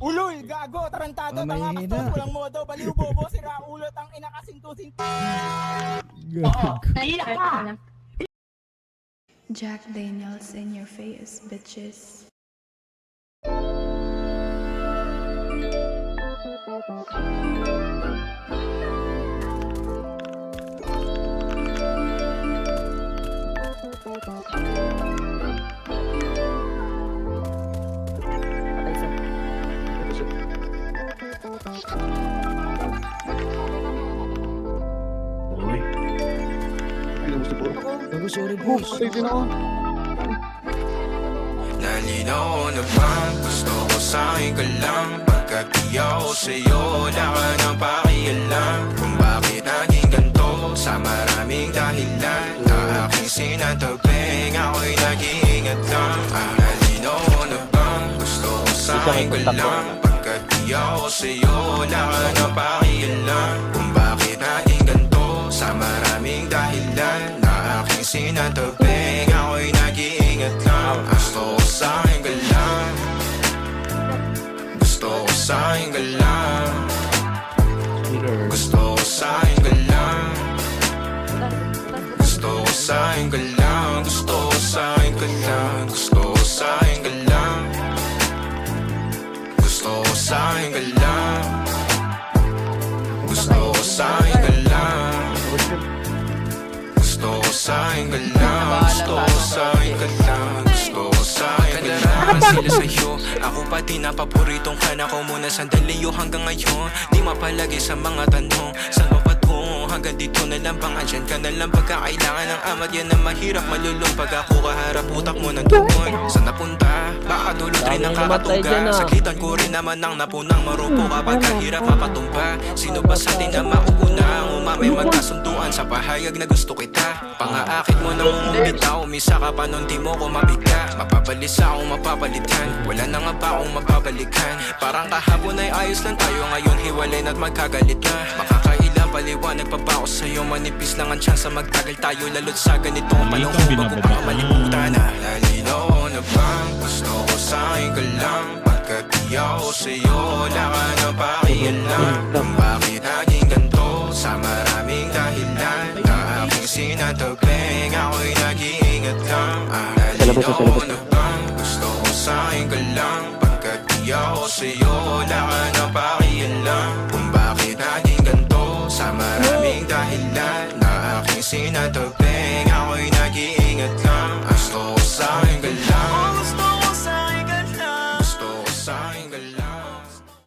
Uloy, gago, tarantado, tanga, Mahina. kastos, walang modo, baliw, bobo, sira, ulo, tang ina, kasinto-sinto. Oo, nahihila ka. Jack Daniels in your face, bitches. Uy. Ano gusto po? Gago, sorry boss. Patay din ako. Nalinaw na bang gusto ko sa'kin ka lang? Pagkat di ako sa'yo, wala ka nang pakialam. Kung bakit naging ganito sa maraming dahilan na aking sinatabing, ako'y nag-iingat lang. Nalinaw na bang gusto ko sa'kin ka lang? Pagkat di ako sa'yo, wala ka nang pakialam. Kung bakit naging ganito sa maraming dahilan na aking sinatabing, ako'y nag-iingat lang. Gusto ko sa'kin ka lang. Gusto ko sa'kin ka lang. Gusto ko sa'kin ka lang. Gusto ko sa'kin ka lang. Gusto ko sa'kin ka lang. Gusto ko sa'kin ka lang. Gusto ko sa'kin ka lang. Gusto ko sa'kin ka lang. Gusto ko sa'kin ka lang. Gusto ko sa'kin ka lang. Gusto ko sa'kin ka lang. Sila sa'yo, ako pati na paboritong ka na ko muna sandali yo hanggang ngayon. Di mapalagi sa mga tanong, saan ba patungo? Hanggang dito na lang bang andyan ka na lang pagkakailangan ng amat. Yan ang mahirap malulong pag ako kaharap utak mo ng tugon. Saan napunta? Baka dulot rin ang kakatuga. Sakitan ko rin naman ang napunang marupo kapag kahirap mapatumba. Sino ba sa atin na mauuna? Umamay magkasunduan sa pahayag na gusto kita. Pangaakit mo nang umubitaw, umisa ka pa nun di mo ko mabigla. Mapabalisa akong mapapalitan, wala na nga ba akong mapabalikan. Parang kahapon ay ayos lang tayo, ngayon hiwalay na't magkagalit na. Makakailang paliwanag pa ba ako sa'yo? Manipis lang ang tsansa magtagal tayo, lalo't sa ganitong panahon bago pa malimutan na. Nalinaw na bang gusto ko sa'kin ka lang? Pagkat di ako sa'yo, wala ka na pakialam. Kung bakit naging ganito sa maraming dahilan na aking sinatabing, ako'y nag-iingat lang. Nalinaw na bang gusto ko sa'kin ka lang? Pagkat di ako sa'yo, wala ka na pakialam. Kung bakit naging ganito sa maraming dahilan na aking sinatabing.